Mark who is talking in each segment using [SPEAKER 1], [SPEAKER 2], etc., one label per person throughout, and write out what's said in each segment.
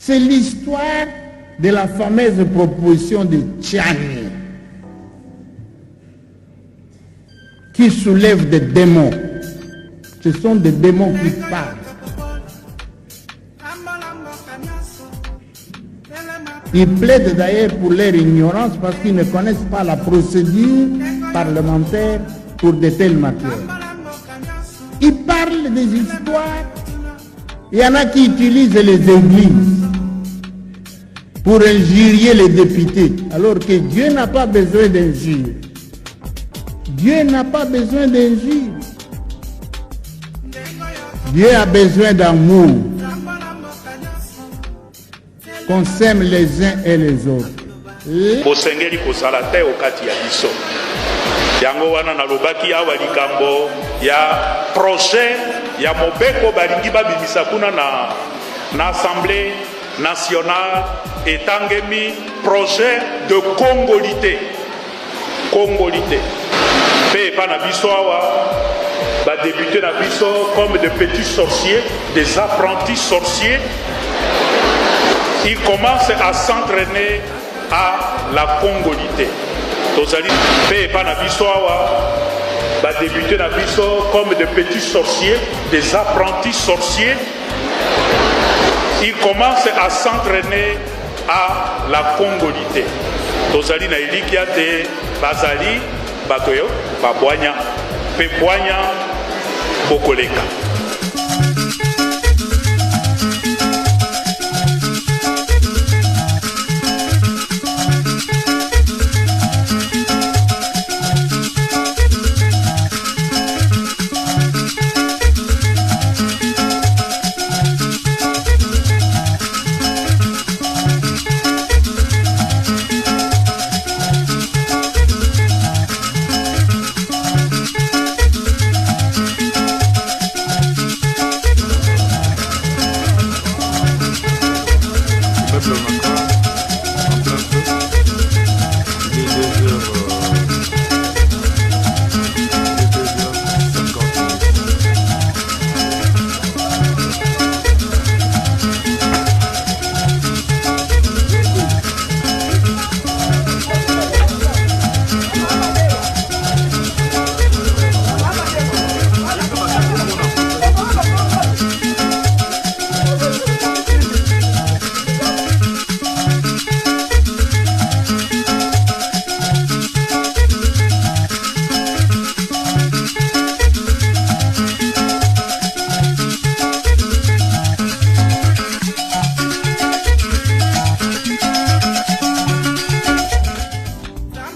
[SPEAKER 1] C'est l'histoire de la fameuse proposition de Tchani qui soulève des démons. Ce sont des démons qui parlent. Ils plaident d'ailleurs pour leur ignorance parce qu'ils ne connaissent pas la procédure parlementaire pour de telles matières. Ils parlent des histoires. Il y en a qui utilisent les églises pour injurier les députés, alors que Dieu n'a pas besoin d'injures. Dieu n'a pas besoin d'injures. Dieu a besoin d'amour. Qu'on s'aime les uns et les autres.
[SPEAKER 2] Bosengeli kozala te okati ya biso. Yango wana nalobaki awa likambo ya projet ya mobeko balingi babimisa kuna na assemblée nationale etangemi projet de congolité. Congolité. Pe pa na biso awa ba débuter na biso comme de petits sorciers, des apprentis sorciers. Ils commencent à s'entraîner à la congolité. Tozali pe pa na biso awa ba débuter na biso comme de petits sorciers, des apprentis sorciers. Ils commencent à s'entraîner à la congolité. Tozali na ilikia te bazali batoyo babwanya pe bwanya bokoleka.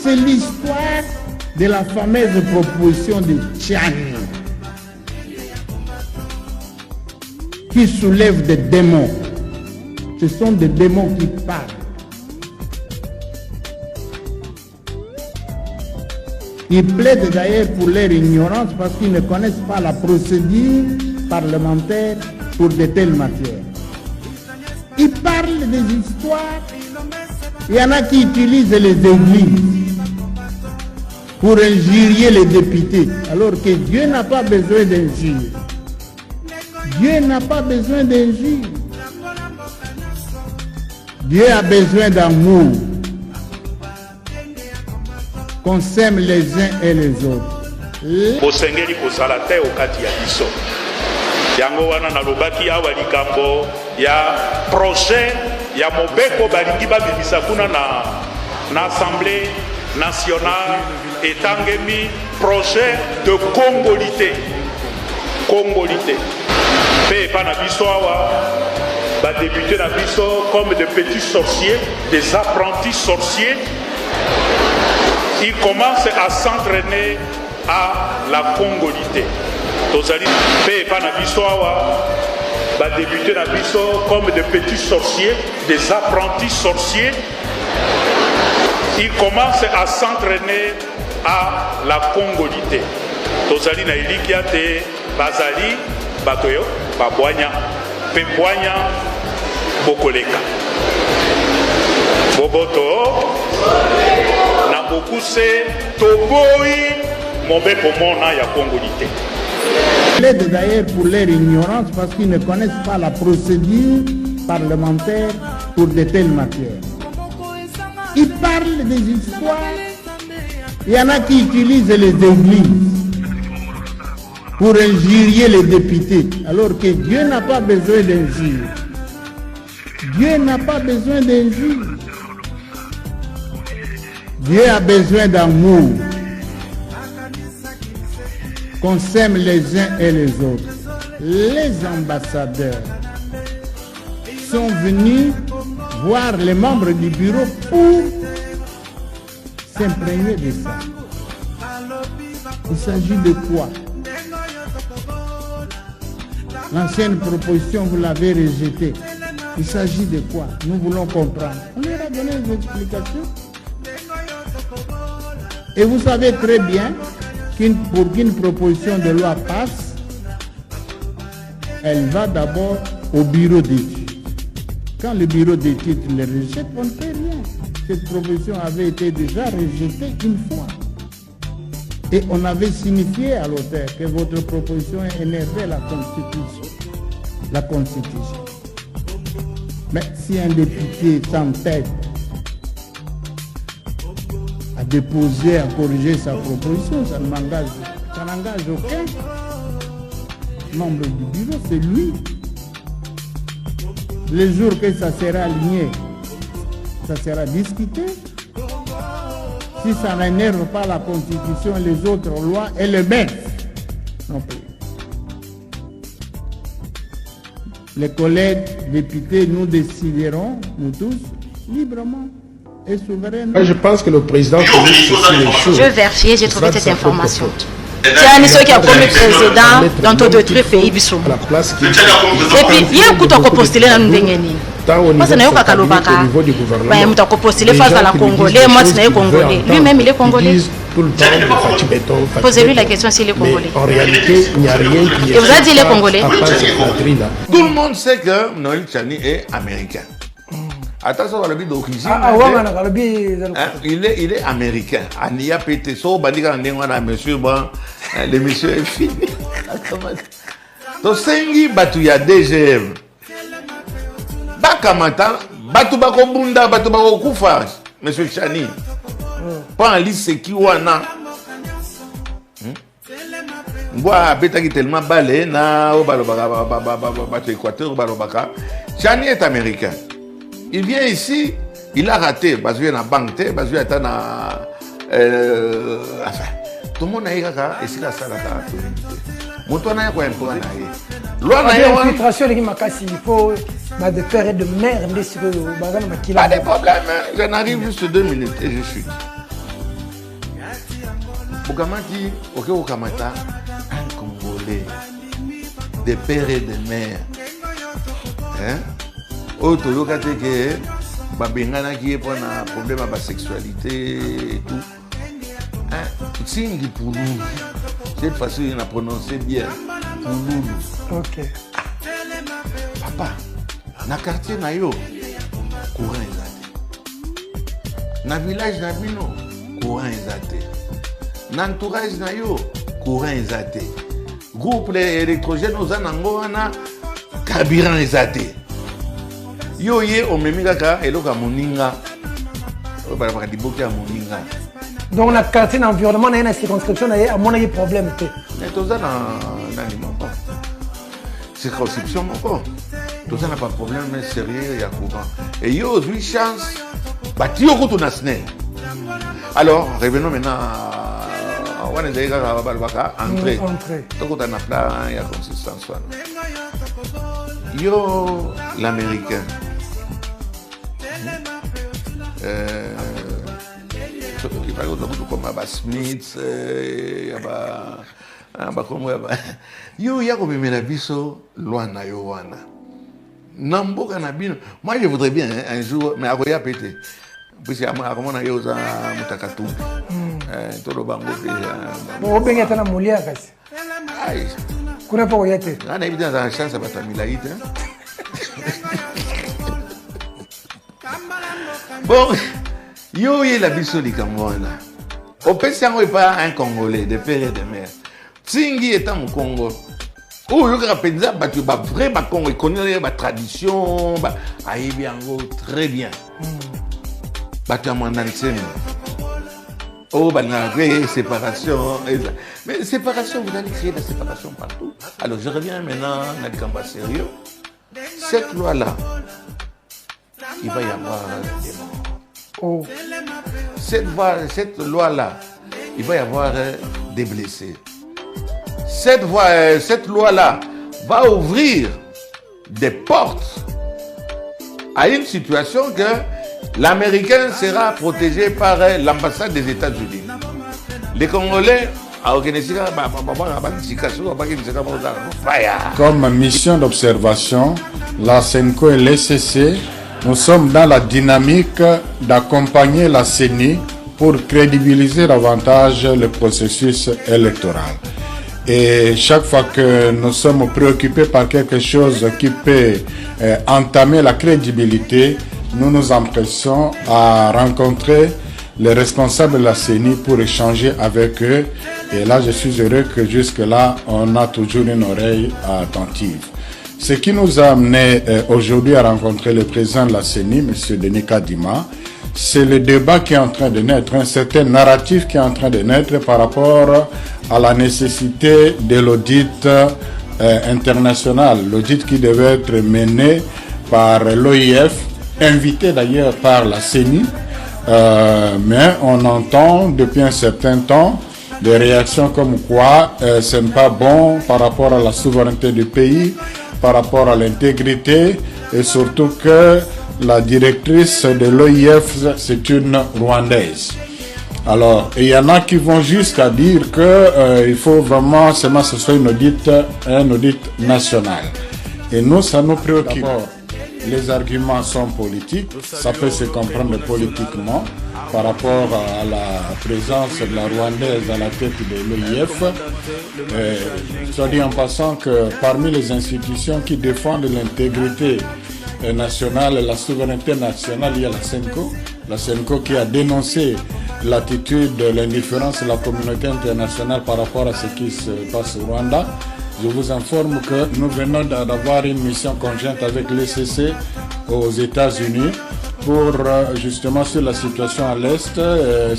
[SPEAKER 1] C'est l'histoire de la fameuse proposition de Tchani qui soulève des démons. Ce sont des démons qui parlent. Ils plaident d'ailleurs pour leur ignorance parce qu'ils ne connaissent pas la procédure parlementaire pour de telles matières. Ils parlent des histoires. Il y en a qui utilisent les églises pour injurier les députés, alors que Dieu n'a pas besoin d'injures. Dieu n'a pas besoin d'injures. Dieu a besoin d'amour. Qu'on s'aime les uns et les autres.
[SPEAKER 2] Bosengeli kozala te okati ya biso. Yango wana nalobaki awa likambo ya projet ya mobeko balingi babimisa kuna na assemblée nationale etangemi projet de congolité. Congolité. Pe pa na biso awa ba débuter na biso comme de petits sorciers, des apprentis sorciers. Ils commencent à s'entraîner à la congolité. Tozali pe pa na biso awa ba débuter na biso comme de petits sorciers, des apprentis sorciers. Ils commencent à s'entraîner à la congolité. Tozali na ilikia te bazali batoyo babwanya pe bwanya bokoleka. Boboto na bokuse toboi mobeko mona ya congolité.
[SPEAKER 1] Ils plaident d'ailleurs pour leur ignorance parce qu'ils ne connaissent pas la procédure parlementaire pour de telles matières. Il parle des histoires. Il y en a qui utilisent les églises pour injurier les députés, alors que Dieu n'a pas besoin d'injures. Dieu n'a pas besoin d'injures. Dieu a besoin d'amour. Qu'on s'aime les uns et les autres. Les ambassadeurs sont venus voir les membres du bureau pour s'imprégner de ça. Il s'agit de quoi? L'ancienne proposition, vous l'avez rejetée. Il s'agit de quoi? Nous voulons comprendre. On leur a donné des explications. Et vous savez très bien pour qu'une proposition de loi passe, elle va d'abord au bureau d'études. Quand le bureau d'études le rejette, on ne fait rien. Cette proposition avait été déjà rejetée une fois. Et on avait signifié à l'auteur que votre proposition énervait la Constitution. Mais si un député sans tête a déposé à corriger sa proposition, ça n'engage aucun membre du bureau, c'est lui. Le jour que ça sera aligné, ça sera discuté. Si ça n'énerve pas la Constitution et les autres lois, et le mettent non plus. Les collègues députés, nous déciderons, nous tous, librement et souverainement.
[SPEAKER 3] Je pense que le président Félix aussi les choses.
[SPEAKER 4] Je vais vérifier, j'ai trouvé cette information. C'est un ceux qui a promis président dans tout d'autres pays. Et puis, il y a un coup de postulé dans le Bengeni. Moi, c'est un peu Kalobaka. Mais il a postulé face à la Congolais. Moi, c'est un Congolais. Lui-même, il est Congolais. Posez-lui la question s'il est Congolais.
[SPEAKER 3] En réalité, il n'y a rien qui est.
[SPEAKER 4] Et vous avez dit il est Congolais?
[SPEAKER 5] Tout le monde sait que Noël Tchani est américain. Attention à la vie d'origine. Il est américain. Ania Pété, so bandika ndengwana monsieur bon, le monsieur est fini. To sengi batu ya DGM. Bakamata, batu bakobunda, batu bakokufa, monsieur Tchani. Pas en liste qui wana. Mboa betaki tellement balé na o balobaka batu Équateur balobaka. Tchani est américain. Il vient ici, il a raté, parce qu'il y a une banque, parce qu'il y a enfin, tout le monde a eu ça, et c'est la salle à la Moto na quoi important na
[SPEAKER 6] l'infiltration de Makassi, il faut des périodes de merde sur bazana makila.
[SPEAKER 5] Pas de problème, j'en arrive juste 2 minutes et je suis. Bokamati, OK Okamata, un Congolais, des pères et des mères. Hein? Oh, tu as dit que Babengana qui est pour un problème de sexualité et tout. C'est une pour nous. Cette façon, il a prononcé bien. Pour nous.
[SPEAKER 6] Ok.
[SPEAKER 5] Papa, dans le quartier, il y a courant exaté. Dans le village, il y a courant exaté. Dans l'entourage, il y a courant exaté. Groupe électrogène, nous avons un carburant exaté. Yo ye omemika eloka moninga ba di boka moninga.
[SPEAKER 6] Donc la quartier d'environnement na une circonscription na mon ay problème te.
[SPEAKER 5] Mais tout ça dans l'immobilier. Circonscription encore. Tout ça n'a pas de problème mais sérieux ya courant. Et yo eu chance ba ti yo ko nasne. Alors revenons maintenant on est déjà à Balbaka entrer. Donc on a plan ya consistance. Yo l'américain. Il va comme Smith, yo ya ko memela biso loana yo wana. Namboka na bino. Moi je voudrais bien un jour mais akoya pété. Puisque à comment na yo za mutakatu. Tout le bango déjà.
[SPEAKER 6] Bon benga tana molia kasi.
[SPEAKER 5] Ai.
[SPEAKER 6] Kuna pa oyate.
[SPEAKER 5] Ana évidemment la chance ba tamilaïte. Bon, yo y la biso di Kamwana. Au Pessango n'est pas un Congolais de père et de mère. Tsingi est au Congo. Oh, il y a penza ba vrai ba qu'on reconnaît ba tradition ba ayebi yango très bien. Ba ta manansen. Oh, bah, la séparation. Mais séparation, vous allez créer la séparation partout. Alors, je reviens maintenant à Kamba sérieux. Cette loi-là, il va y avoir des morts.
[SPEAKER 6] Oh.
[SPEAKER 5] Cette loi-là, il va y avoir des blessés. Cette loi-là va ouvrir des portes à une situation que l'Américain sera protégé par l'ambassade des États-Unis. Les Congolais,
[SPEAKER 7] comme mission d'observation, la CENCO et l'ECC, nous sommes dans la dynamique d'accompagner la CENI pour crédibiliser davantage le processus électoral. Et chaque fois que nous sommes préoccupés par quelque chose qui peut entamer la crédibilité, nous nous empressons à rencontrer les responsables de la CENI pour échanger avec eux. Et là, je suis heureux que jusque-là, on a toujours une oreille attentive. Ce qui nous a amené aujourd'hui à rencontrer le président de la CENI, M. Denis Kadima, c'est le débat qui est en train de naître, un certain narratif qui est en train de naître par rapport à la nécessité de l'audit international, l'audit qui devait être mené par l'OIF, invité d'ailleurs par la CENI, mais on entend depuis un certain temps des réactions comme quoi ce n'est pas bon par rapport à la souveraineté du pays, par rapport à l'intégrité, et surtout que la directrice de l'OIF, c'est une Rwandaise. Alors, il y en a qui vont jusqu'à dire qu'il faut vraiment seulement que ce soit un audit national. Et nous, ça nous préoccupe. Les arguments sont politiques, ça peut se comprendre politiquement par rapport à la présence de la Rwandaise à la tête de l'OIF. Soit dit en passant que parmi les institutions qui défendent l'intégrité nationale et la souveraineté nationale, il y a la CENCO qui a dénoncé l'attitude, l'indifférence de la communauté internationale par rapport à ce qui se passe au Rwanda. Je vous informe que nous venons d'avoir une mission conjointe avec l'ECC aux États-Unis pour justement sur la situation à l'Est.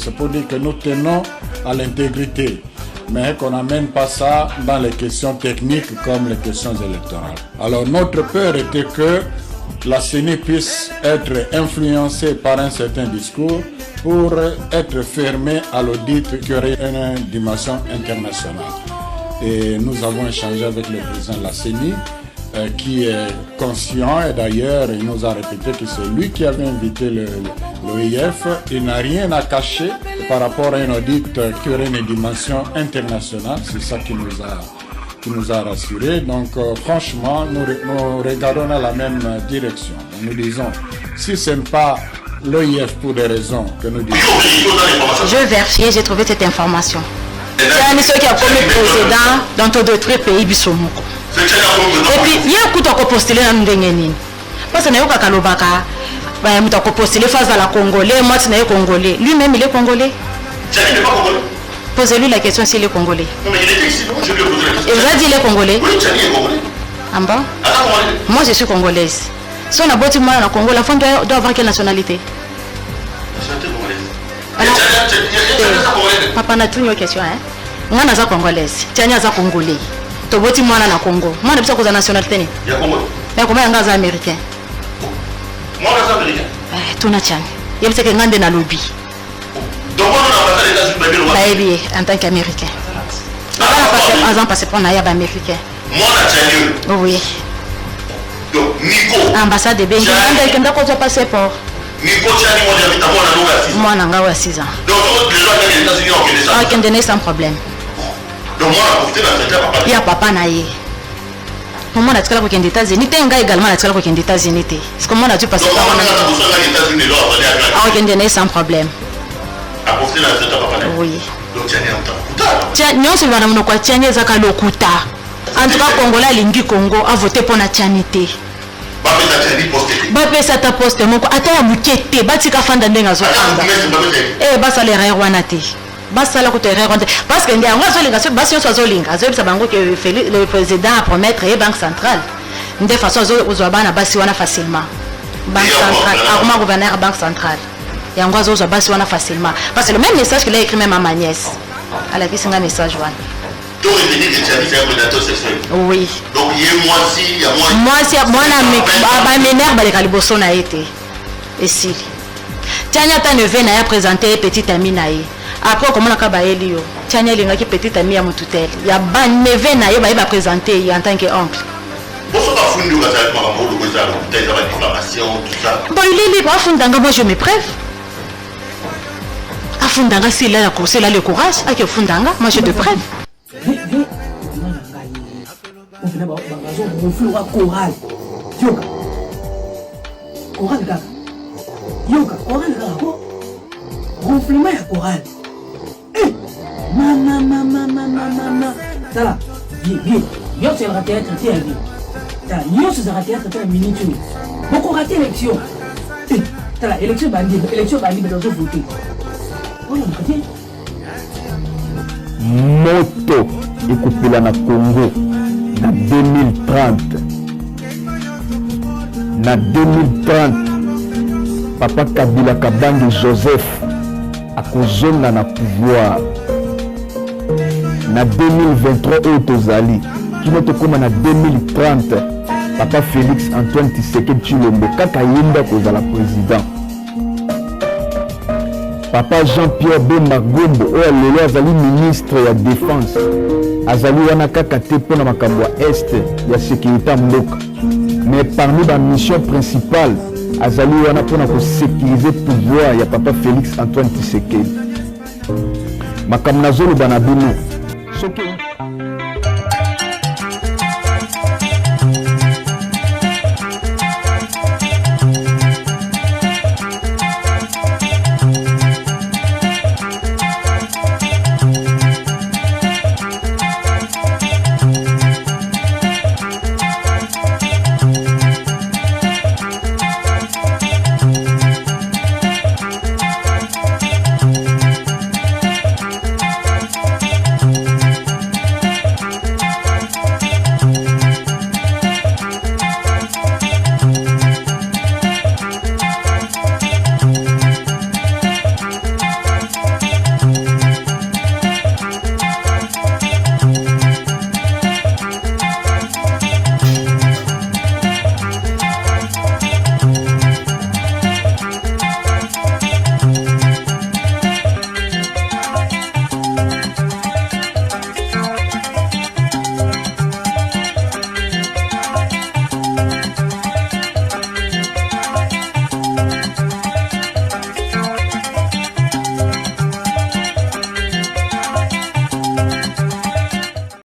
[SPEAKER 7] C'est pour dire que nous tenons à l'intégrité, mais qu'on n'amène pas ça dans les questions techniques comme les questions électorales. Alors notre peur était que la CENI puisse être influencée par un certain discours pour être fermée à l'audit qui aurait une dimension internationale. Et nous avons échangé avec le président de la CENI qui est conscient, et d'ailleurs il nous a répété que c'est lui qui avait invité l'OIF. Il n'a rien à cacher par rapport à un audit qui aurait une dimension internationale. C'est ça qui nous a rassurés. Donc franchement, nous regardons dans la même direction. Nous disons, si ce n'est pas l'OIF pour des raisons que nous disons.
[SPEAKER 4] Je vais vérifier, j'ai trouvé cette information. C'est un monsieur qui a commis président dans d'autres pays bisomoko. Et puis il y a un coup de postulé dans le parce que nous avons kalobaka, nous avons postulé face à la Congolais, moi je suis Congolais. Lui-même il est Congolais.
[SPEAKER 8] Il n'est pas Congolais.
[SPEAKER 4] Posez-lui la question s'il est Congolais.
[SPEAKER 8] Non mais il était ici, je lui ai posé la question.
[SPEAKER 4] Et vous avez dit il est Congolais?
[SPEAKER 8] Oui, Tchani est Congolais.
[SPEAKER 4] En bas?
[SPEAKER 8] Congolais.
[SPEAKER 4] Moi je suis Congolaise. Si on a beau dire moi en Congo, la femme doit avoir quelle nationalité?
[SPEAKER 8] Nationalité congolaise.
[SPEAKER 4] Papa n'a une question, hein? Moi je suis Congolaise. Tchani est Congolais. Tu veux dire moi na Congo. Moi je suis cause nationalité.
[SPEAKER 8] Il y a Congolais.
[SPEAKER 4] Mais comment est-ce américain?
[SPEAKER 8] Moi je suis américain.
[SPEAKER 4] Tu n'as Tchani. Il y a que ngande na lobby.
[SPEAKER 8] Donc moi on a les États-Unis
[SPEAKER 4] en tant qu'américain. On a passé pour un américain.
[SPEAKER 8] Moi na Tchani.
[SPEAKER 4] Oui.
[SPEAKER 8] Donc Nico.
[SPEAKER 4] Ambassade de Belgique. On a passé passeport.
[SPEAKER 8] Nico Tchani moi j'habite à moi na
[SPEAKER 4] Moi 6 ans.
[SPEAKER 8] Donc les gens des États-Unis ont
[SPEAKER 4] donné sans problème.
[SPEAKER 8] Donc moi on a profité de la
[SPEAKER 4] il y a papa naïe. Moi on a tiré aux États-Unis. T'es également à tirer aux États-Unis. Est-ce que moi on a dû passer par on a donné sans problème.
[SPEAKER 8] À profiter de la papa.
[SPEAKER 4] Oui.
[SPEAKER 8] Donc Tchani en
[SPEAKER 4] Tchani non c'est vraiment quoi Tchani ezaka lokuta. En tout cas Congolais lingi Congo a voté pour la Tchanité. Bapesa ta poste moko ata ya mukete batika fanda ndenga zo fanda. Basa le wana te. basala ko terrain compte parce que ndia ngwa zolinga so basi so zolinga azobisa bango que le président a promettre et banque centrale de façon zo bana basi wana facilement banque centrale arma gouverneur banque centrale yangwa zo basi wana facilement parce que le même message qu'il a écrit même à ma nièce elle a dit un message wana oui
[SPEAKER 8] donc il y a
[SPEAKER 4] moi si moi m'énerve les caliboson a été et si Tiania ta neveu na ya présenté petite amie na ye après comment on a kabaeli yo Tiania linga ki petite amie ya mututelle ya ba neveu na ye ba présenter en tant que oncle
[SPEAKER 8] bon
[SPEAKER 4] il est libre afundanga moi je me preuve afundanga si là le courage a que fundanga moi je te preuve
[SPEAKER 6] Yoka, oral gako. Gonflement ya coral. Eh, mama. Tala, bien. Yo c'est le théâtre traité à vie. Tala, yo c'est le théâtre traité à minute. Beaucoup raté l'élection. Eh, tala, élection bandi dans ce voté. Oh non, raté.
[SPEAKER 9] Moto ekopela na Congo na 2030. Na 2030. Papa Kabila Kabange Joseph a kozonga na pouvoir na 2023 et Tozali qui ne tokoma na 2030 Papa Félix Antoine Tshisekedi Tshilombo kaka yenda kozala président Papa Jean-Pierre Bemba Gombo oyo lelo azali ministre ya défense azali wana kaka te mpona makambo ya est ya sécurité ya mboka mais parmi la mission principale azali wana pona ko sécuriser pouvoir ya Papa Félix Antoine Tshisekedi makambo nazoloba na bino soki